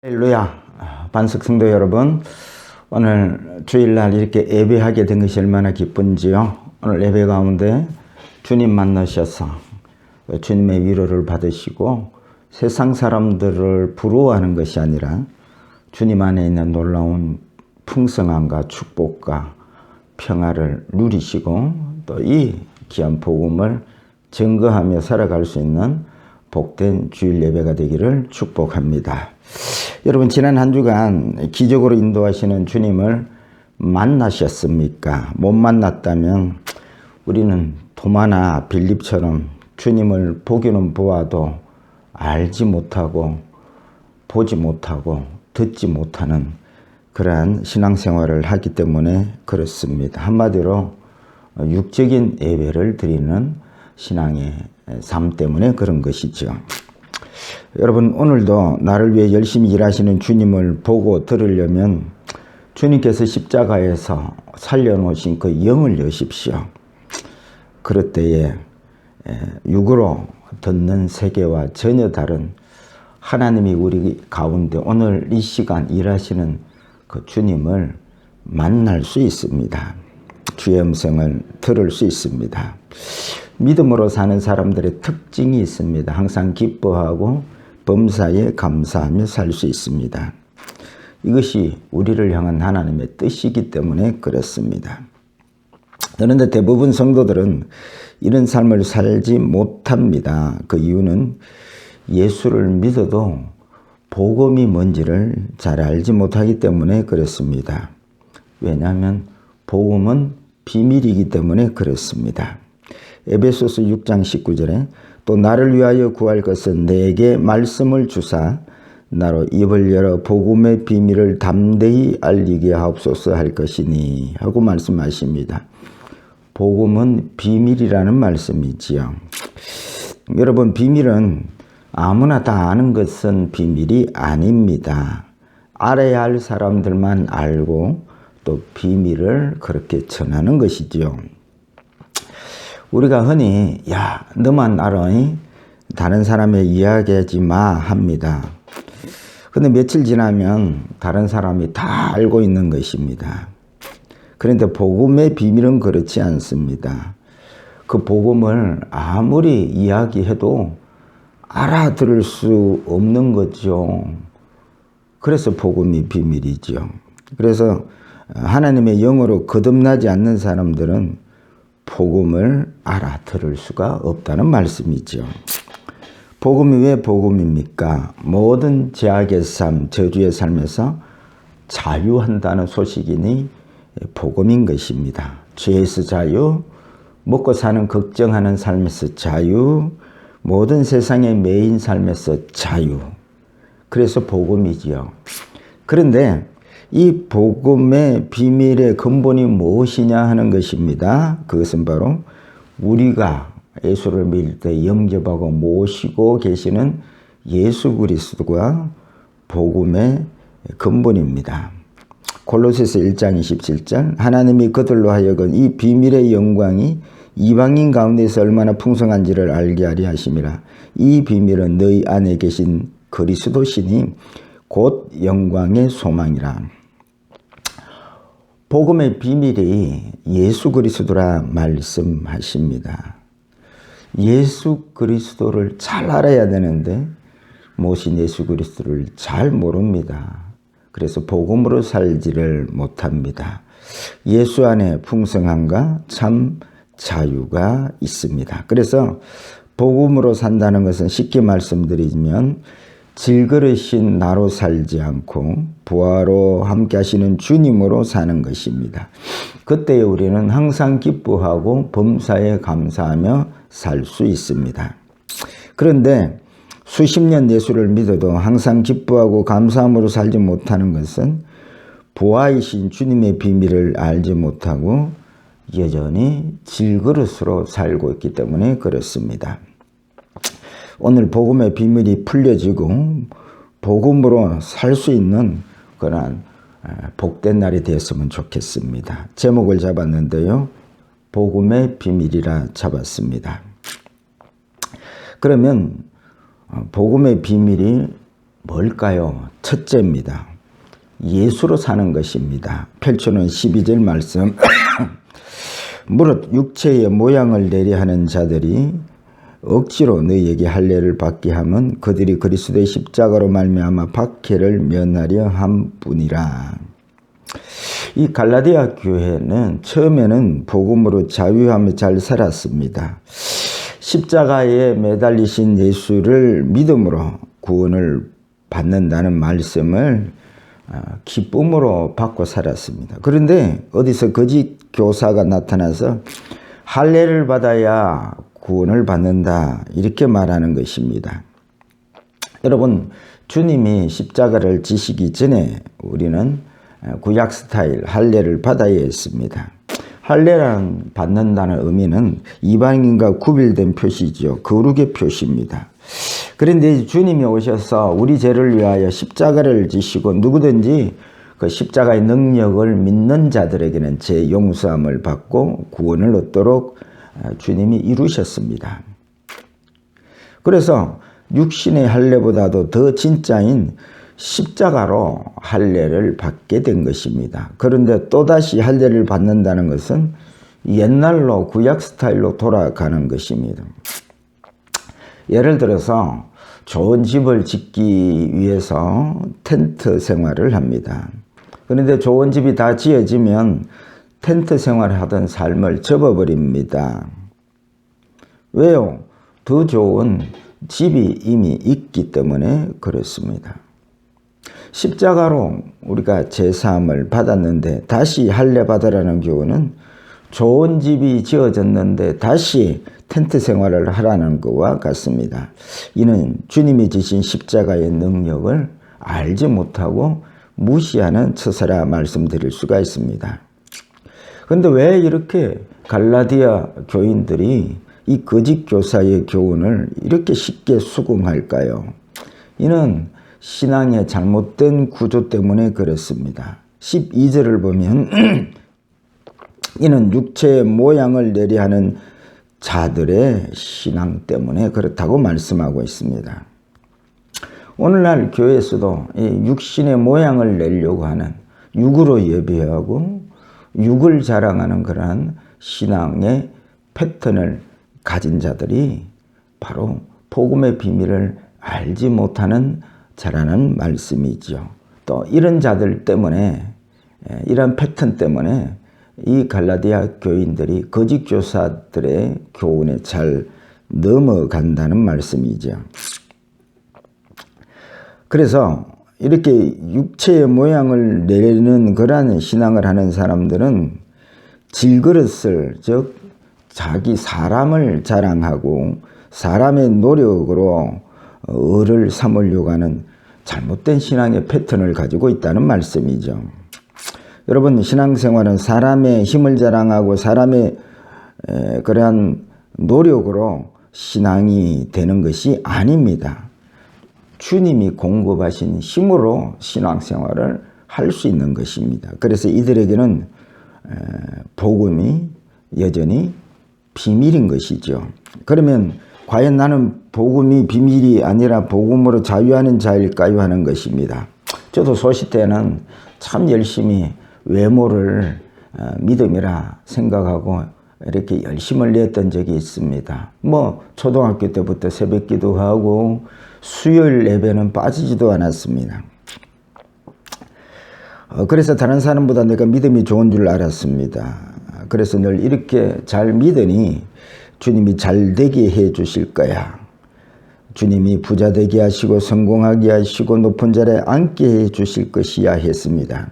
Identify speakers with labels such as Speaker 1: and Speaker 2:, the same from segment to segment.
Speaker 1: 할렐루야. 반석 성도 여러분, 오늘 주일날 이렇게 예배하게 된 것이 얼마나 기쁜지요. 오늘 예배 가운데 주님 만나셔서 주님의 위로를 받으시고 세상 사람들을 부러워하는 것이 아니라 주님 안에 있는 놀라운 풍성함과 축복과 평화를 누리시고 또 이 귀한 복음을 증거하며 살아갈 수 있는 복된 주일 예배가 되기를 축복합니다. 여러분, 지난 한 주간 기적으로 인도하시는 주님을 만나셨습니까? 못 만났다면 우리는 도마나 빌립처럼 주님을 보기는 보아도 알지 못하고 보지 못하고 듣지 못하는 그러한 신앙생활을 하기 때문에 그렇습니다. 한마디로 육적인 예배를 드리는 신앙의 삶 때문에 그런 것이죠. 여러분, 오늘도 나를 위해 열심히 일하시는 주님을 보고 들으려면 주님께서 십자가에서 살려놓으신 그 영을 여십시오. 그럴 때에 육으로 듣는 세계와 전혀 다른 하나님이 우리 가운데 오늘 이 시간 일하시는 그 주님을 만날 수 있습니다. 주의 음성을 들을 수 있습니다. 믿음으로 사는 사람들의 특징이 있습니다. 항상 기뻐하고 범사에 감사하며 살 수 있습니다. 이것이 우리를 향한 하나님의 뜻이기 때문에 그렇습니다. 그런데 대부분 성도들은 이런 삶을 살지 못합니다. 그 이유는 예수를 믿어도 복음이 뭔지를 잘 알지 못하기 때문에 그렇습니다. 왜냐하면 복음은 비밀이기 때문에 그렇습니다. 에베소서 6장 19절에 또 나를 위하여 구할 것은 내게 말씀을 주사 나로 입을 열어 복음의 비밀을 담대히 알리게 하옵소서 할 것이니 하고 말씀하십니다. 복음은 비밀이라는 말씀이지요. 여러분, 비밀은 아무나 다 아는 것은 비밀이 아닙니다. 알아야 할 사람들만 알고 또 비밀을 그렇게 전하는 것이지요. 우리가 흔히 야, 너만 알아, 다른 사람에 이야기하지 마 합니다. 근데 며칠 지나면 다른 사람이 다 알고 있는 것입니다. 그런데 복음의 비밀은 그렇지 않습니다. 그 복음을 아무리 이야기해도 알아들을 수 없는 거죠. 그래서 복음이 비밀이죠. 그래서 하나님의 영으로 거듭나지 않는 사람들은 복음을 알아들을 수가 없다는 말씀이죠. 복음이 왜 복음입니까? 모든 죄악의 삶, 저주의 삶에서 자유한다는 소식이니 복음인 것입니다. 죄에서 자유, 먹고 사는 걱정하는 삶에서 자유, 모든 세상의 매인 삶에서 자유. 그래서 복음이지요. 그런데 이 복음의 비밀의 근본이 무엇이냐 하는 것입니다. 그것은 바로 우리가 예수를 믿을 때 영접하고 모시고 계시는 예수 그리스도가 복음의 근본입니다. 골로새서 1장 27절 하나님이 그들로 하여금 이 비밀의 영광이 이방인 가운데서 얼마나 풍성한지를 알게 하려 하심이라. 이 비밀은 너희 안에 계신 그리스도시니 곧 영광의 소망이라. 복음의 비밀이 예수 그리스도라 말씀하십니다. 예수 그리스도를 잘 알아야 되는데 모신 예수 그리스도를 잘 모릅니다. 그래서 복음으로 살지를 못합니다. 예수 안에 풍성함과 참 자유가 있습니다. 그래서 복음으로 산다는 것은 쉽게 말씀드리면 질그릇인 나로 살지 않고 부하로 함께 하시는 주님으로 사는 것입니다. 그때 우리는 항상 기뻐하고 범사에 감사하며 살 수 있습니다. 그런데 수십 년 예수를 믿어도 항상 기뻐하고 감사함으로 살지 못하는 것은 부하이신 주님의 비밀을 알지 못하고 여전히 질그릇으로 살고 있기 때문에 그렇습니다. 오늘 복음의 비밀이 풀려지고 복음으로 살 수 있는 그런 복된 날이 되었으면 좋겠습니다. 제목을 잡았는데요. 복음의 비밀이라 잡았습니다. 그러면 복음의 비밀이 뭘까요? 첫째입니다. 예수로 사는 것입니다. 펼쳐놓은 12절 말씀. 무릇 육체의 모양을 내려 하는 자들이 억지로 너희에게 할례를 받게 하면 그들이 그리스도의 십자가로 말미암아 박해를 면하려 함뿐이라. 이 갈라디아 교회는 처음에는 복음으로 자유하며 잘 살았습니다. 십자가에 매달리신 예수를 믿음으로 구원을 받는다는 말씀을 기쁨으로 받고 살았습니다. 그런데 어디서 거짓 교사가 나타나서 할례를 받아야 구원을 받는다 이렇게 말하는 것입니다. 여러분, 주님이 십자가를 지시기 전에 우리는 구약 스타일 할례를 받아야 했습니다. 할례를 받는다는 의미는 이방인과 구별된 표시죠. 거룩의 표시입니다. 그런데 주님이 오셔서 우리 죄를 위하여 십자가를 지시고 누구든지 그 십자가의 능력을 믿는 자들에게는 죄 용서함을 받고 구원을 얻도록 주님이 이루셨습니다. 그래서 육신의 할례보다도 더 진짜인 십자가로 할례를 받게 된 것입니다. 그런데 또다시 할례를 받는다는 것은 옛날로 구약 스타일로 돌아가는 것입니다. 예를 들어서 좋은 집을 짓기 위해서 텐트 생활을 합니다. 그런데 좋은 집이 다 지어지면 텐트 생활을 하던 삶을 접어버립니다. 왜요? 더 좋은 집이 이미 있기 때문에 그렇습니다. 십자가로 우리가 제사함을 받았는데 다시 할례 받으라는 교훈은 좋은 집이 지어졌는데 다시 텐트 생활을 하라는 것과 같습니다. 이는 주님이 지신 십자가의 능력을 알지 못하고 무시하는 처사라 말씀드릴 수가 있습니다. 그런데 왜 이렇게 갈라디아 교인들이 이 거짓 교사의 교훈을 이렇게 쉽게 수긍할까요? 이는 신앙의 잘못된 구조 때문에 그렇습니다. 12절을 보면 이는 육체의 모양을 내려 하는 자들의 신앙 때문에 그렇다고 말씀하고 있습니다. 오늘날 교회에서도 이 육신의 모양을 내려고 하는 육으로 예배하고 육을 자랑하는 그러한 신앙의 패턴을 가진 자들이 바로 복음의 비밀을 알지 못하는 자라는 말씀이죠. 또 이런 자들 때문에, 이런 패턴 때문에 이 갈라디아 교인들이 거짓 교사들의 교훈에 잘 넘어간다는 말씀이죠. 그래서 이렇게 육체의 모양을 내는 그러한 신앙을 하는 사람들은 질그릇을, 즉 자기 사람을 자랑하고 사람의 노력으로 을을 삼으려고 하는 잘못된 신앙의 패턴을 가지고 있다는 말씀이죠. 여러분, 신앙생활은 사람의 힘을 자랑하고 사람의 그러한 노력으로 신앙이 되는 것이 아닙니다. 주님이 공급하신 힘으로 신앙생활을 할 수 있는 것입니다. 그래서 이들에게는 복음이 여전히 비밀인 것이죠. 그러면 과연 나는 복음이 비밀이 아니라 복음으로 자유하는 자일까요? 하는 것입니다. 저도 소시 때는 참 열심히 외모를 믿음이라 생각하고 이렇게 열심을 냈던 적이 있습니다. 초등학교 때부터 새벽 기도하고 수요일 예배는 빠지지도 않았습니다. 그래서 다른 사람보다 내가 믿음이 좋은 줄 알았습니다. 그래서 늘 이렇게 잘 믿으니 주님이 잘 되게 해 주실 거야. 주님이 부자 되게 하시고 성공하게 하시고 높은 자리에 앉게 해 주실 것이야 했습니다.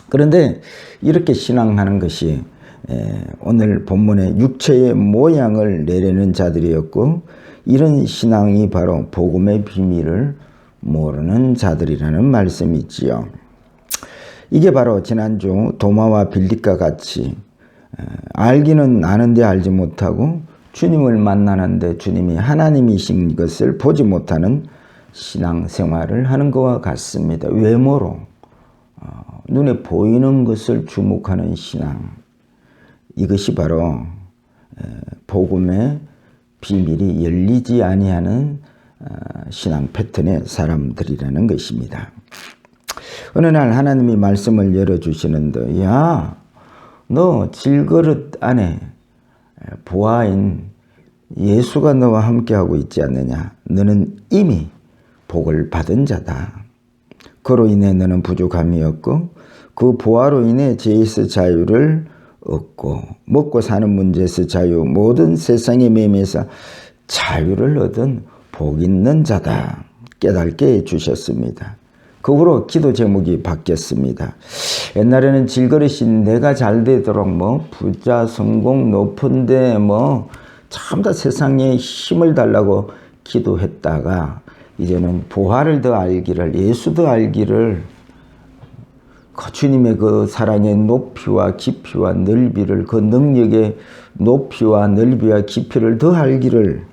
Speaker 1: 그런데 이렇게 신앙하는 것이 오늘 본문의 육체의 모양을 내려는 자들이었고, 이런 신앙이 바로 복음의 비밀을 모르는 자들이라는 말씀이지요. 이게 바로 지난주 도마와 빌립과 같이 알기는 아는데 알지 못하고 주님을 만나는데 주님이 하나님이신 것을 보지 못하는 신앙생활을 하는 것과 같습니다. 외모로 눈에 보이는 것을 주목하는 신앙, 이것이 바로 복음의 비밀이 열리지 아니하는 신앙 패턴의 사람들이라는 것입니다. 어느 날 하나님이 말씀을 열어주시는데, 야, 너 질그릇 안에 보아인 예수가 너와 함께하고 있지 않느냐? 너는 이미 복을 받은 자다. 그로 인해 너는 부족함이 없고 그 보아로 인해 죄에서 자유를 얻고 먹고 사는 문제에서 자유, 모든 세상의 매임에서 자유를 얻은 복 있는 자다. 깨닫게 해주셨습니다. 그 후로 기도 제목이 바뀌었습니다. 옛날에는 질그릇이 내가 잘 되도록 부자, 성공, 높은데 참 다 세상에 힘을 달라고 기도했다가 이제는 보화를 더 알기를, 예수 더 알기를, 그 주님의 그 사랑의 높이와 깊이와 넓이를, 그 능력의 높이와 넓이와 깊이를 더 알기를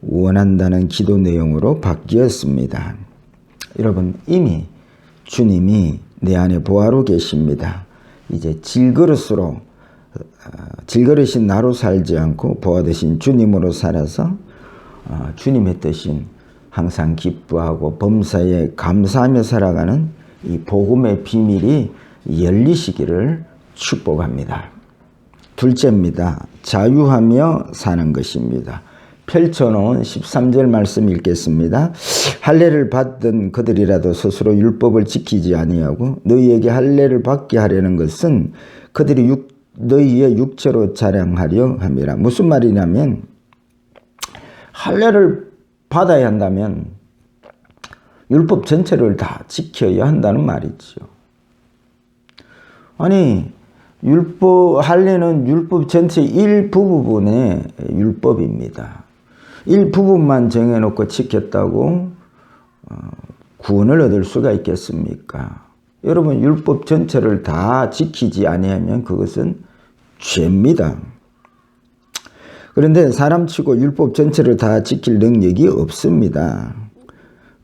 Speaker 1: 원한다는 기도 내용으로 바뀌었습니다. 여러분, 이미 주님이 내 안에 보화로 계십니다. 이제 질그릇이 나로 살지 않고 보화 되신 주님으로 살아서 주님의 뜻인 항상 기뻐하고 범사에 감사하며 살아가는 이 복음의 비밀이 열리시기를 축복합니다. 둘째입니다. 자유하며 사는 것입니다. 펼쳐놓은 13절 말씀 읽겠습니다. 할례를 받던 그들이라도 스스로 율법을 지키지 아니하고 너희에게 할례를 받게 하려는 것은 그들이 너희의 육체로 자랑하려 함이라. 무슨 말이냐면 할례를 받아야 한다면 율법 전체를 다 지켜야 한다는 말이죠. 아니, 할례는 율법 전체 일부분의 율법입니다. 일부분만 정해놓고 지켰다고 구원을 얻을 수가 있겠습니까? 여러분, 율법 전체를 다 지키지 아니하면 그것은 죄입니다. 그런데 사람치고 율법 전체를 다 지킬 능력이 없습니다.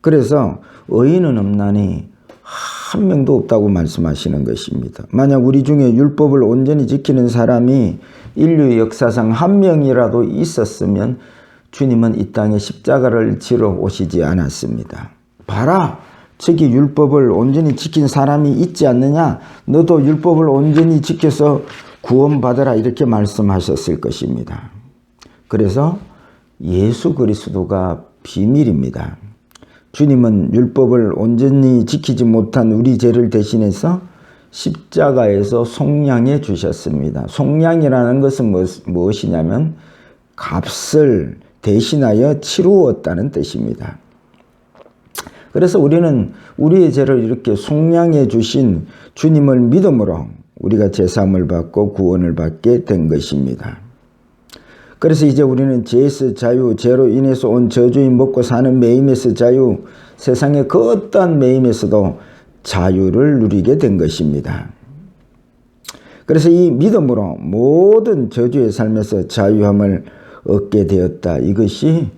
Speaker 1: 그래서 의인은 없나니 한 명도 없다고 말씀하시는 것입니다. 만약 우리 중에 율법을 온전히 지키는 사람이 인류 역사상 한 명이라도 있었으면 주님은 이 땅에 십자가를 지러 오시지 않았습니다. 봐라, 저기 율법을 온전히 지킨 사람이 있지 않느냐? 너도 율법을 온전히 지켜서 구원받아라, 이렇게 말씀하셨을 것입니다. 그래서 예수 그리스도가 비밀입니다. 주님은 율법을 온전히 지키지 못한 우리 죄를 대신해서 십자가에서 속량해 주셨습니다. 속량이라는 것은 무엇이냐면 값을 대신하여 치루었다는 뜻입니다. 그래서 우리는 우리의 죄를 이렇게 속량해 주신 주님을 믿음으로 우리가 제사함을 받고 구원을 받게 된 것입니다. 그래서 이제 우리는 죄에서 자유, 죄로 인해서 온 저주인 먹고 사는 매임에서 자유, 세상의 그 어떠한 매임에서도 자유를 누리게 된 것입니다. 그래서 이 믿음으로 모든 저주의 삶에서 자유함을 얻게 되었다. 이것이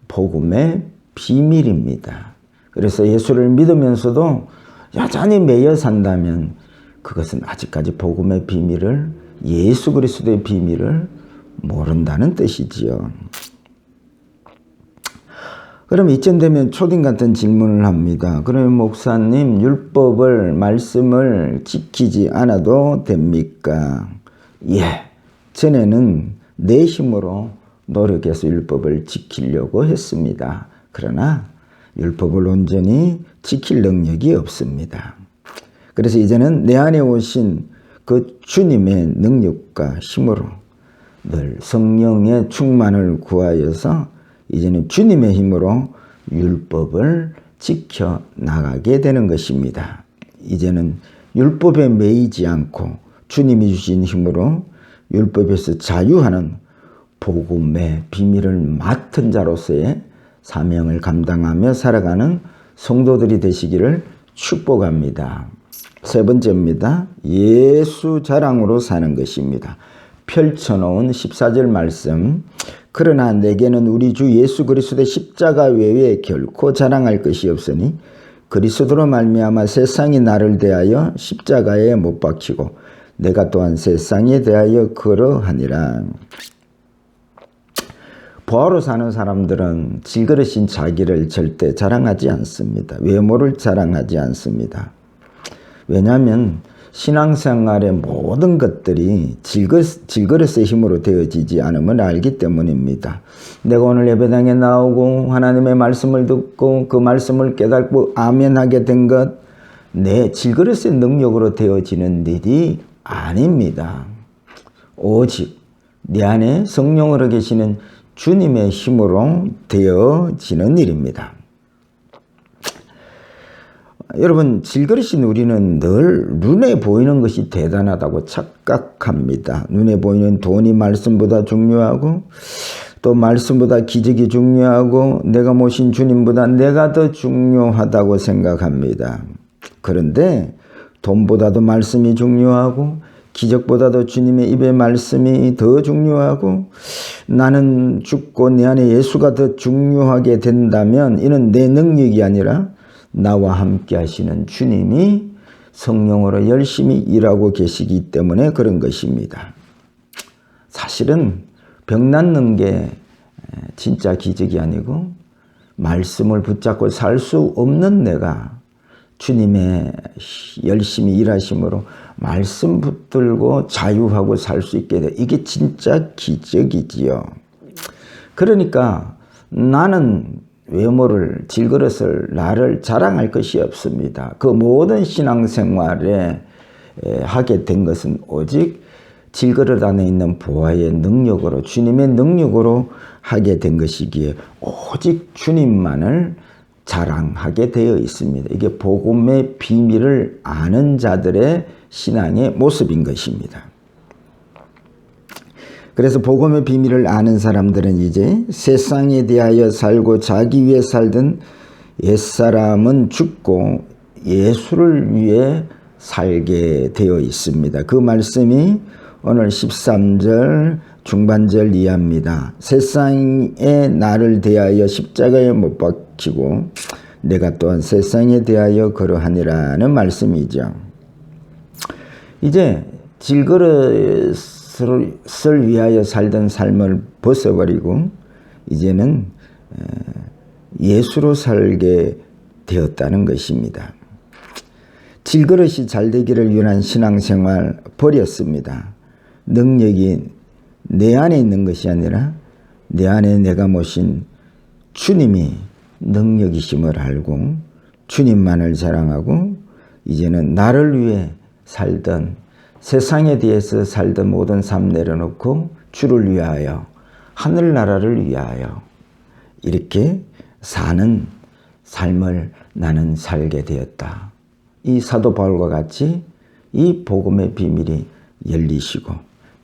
Speaker 1: 복음의 비밀입니다. 그래서 예수를 믿으면서도 여전히 매여 산다면 그것은 아직까지 복음의 비밀을, 예수 그리스도의 비밀을 모른다는 뜻이지요. 그럼 이쯤 되면 초딩 같은 질문을 합니다. 그러면 목사님, 말씀을 지키지 않아도 됩니까? 예, 전에는 내 힘으로 노력해서 율법을 지키려고 했습니다. 그러나 율법을 온전히 지킬 능력이 없습니다. 그래서 이제는 내 안에 오신 그 주님의 능력과 힘으로 늘 성령의 충만을 구하여서 이제는 주님의 힘으로 율법을 지켜 나가게 되는 것입니다. 이제는 율법에 매이지 않고 주님이 주신 힘으로 율법에서 자유하는 복음의 비밀을 맡은 자로서의 사명을 감당하며 살아가는 성도들이 되시기를 축복합니다. 세 번째입니다. 예수 자랑으로 사는 것입니다. 펼쳐놓은 14절 말씀. 그러나 내게는 우리 주 예수 그리스도의 십자가 외에 결코 자랑할 것이 없으니 그리스도로 말미암아 세상이 나를 대하여 십자가에 못 박히고 내가 또한 세상에 대하여 그러하니라. 부하로 사는 사람들은 질그릇인 자기를 절대 자랑하지 않습니다. 외모를 자랑하지 않습니다. 왜냐하면 신앙생활의 모든 것들이 질그릇의 힘으로 되어지지 않음을 알기 때문입니다. 내가 오늘 예배당에 나오고 하나님의 말씀을 듣고 그 말씀을 깨닫고 아멘하게 된 것, 내 질그릇의 능력으로 되어지는 일이 아닙니다. 오직 내 안에 성령으로 계시는 주님의 힘으로 되어지는 일입니다. 여러분, 질그릇인 우리는 늘 눈에 보이는 것이 대단하다고 착각합니다. 눈에 보이는 돈이 말씀보다 중요하고 또 말씀보다 기적이 중요하고 내가 모신 주님보다 내가 더 중요하다고 생각합니다. 그런데 돈보다도 말씀이 중요하고 기적보다도 주님의 입의 말씀이 더 중요하고 나는 죽고 내 안에 예수가 더 중요하게 된다면 이는 내 능력이 아니라 나와 함께 하시는 주님이 성령으로 열심히 일하고 계시기 때문에 그런 것입니다. 사실은 병 낫는 게 진짜 기적이 아니고 말씀을 붙잡고 살 수 없는 내가 주님의 열심히 일하심으로 말씀 붙들고 자유하고 살 수 있게 돼. 이게 진짜 기적이지요. 그러니까 나는 외모를, 질그릇을, 나를 자랑할 것이 없습니다. 그 모든 신앙생활에 하게 된 것은 오직 질그릇 안에 있는 보화의 능력으로, 주님의 능력으로 하게 된 것이기에 오직 주님만을 자랑하게 되어 있습니다. 이게 복음의 비밀을 아는 자들의 신앙의 모습인 것입니다. 그래서 복음의 비밀을 아는 사람들은 이제 세상에 대하여 살고 자기 위해 살던 옛사람은 죽고 예수를 위해 살게 되어 있습니다. 그 말씀이 오늘 13절 중반절 이하입니다. 세상에 나를 대하여 십자가에 못 박히고 내가 또한 세상에 대하여 그러하니라는 말씀이죠. 이제 질그릇을 위하여 살던 삶을 벗어버리고 이제는 예수로 살게 되었다는 것입니다. 질그릇이 잘되기를 위한 신앙생활 버렸습니다. 능력이 내 안에 있는 것이 아니라 내 안에 내가 모신 주님이 능력이심을 알고 주님만을 자랑하고 이제는 나를 위해 살던 세상에 대해서 살던 모든 삶 내려놓고 주를 위하여 하늘나라를 위하여 이렇게 사는 삶을 나는 살게 되었다. 이 사도 바울과 같이 이 복음의 비밀이 열리시고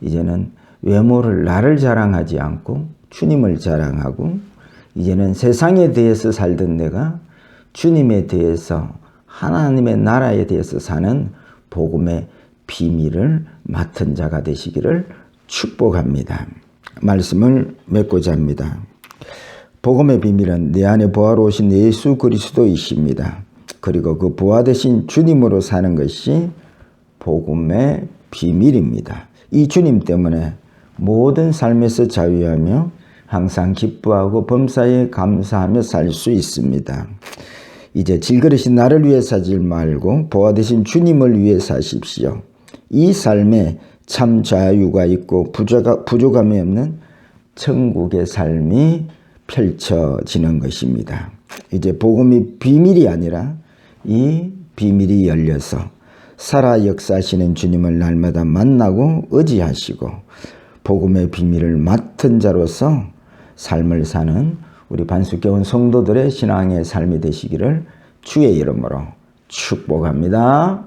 Speaker 1: 이제는 외모를 나를 자랑하지 않고 주님을 자랑하고 이제는 세상에 대해서 살던 내가 주님에 대해서 하나님의 나라에 대해서 사는 복음의 비밀을 맡은 자가 되시기를 축복합니다. 말씀을 맺고자 합니다. 복음의 비밀은 내 안에 부활 오신 예수 그리스도이십니다. 그리고 그 부활되신 주님으로 사는 것이 복음의 비밀입니다. 이 주님 때문에 모든 삶에서 자유하며 항상 기뻐하고 범사에 감사하며 살 수 있습니다. 이제 질그릇이 나를 위해 사지 말고 부활되신 주님을 위해 사십시오. 이 삶에 참 자유가 있고 부족함이 없는 천국의 삶이 펼쳐지는 것입니다. 이제 복음이 비밀이 아니라 이 비밀이 열려서 살아 역사하시는 주님을 날마다 만나고 의지하시고 복음의 비밀을 맡은 자로서 삶을 사는 우리 반수교원 성도들의 신앙의 삶이 되시기를 주의 이름으로 축복합니다.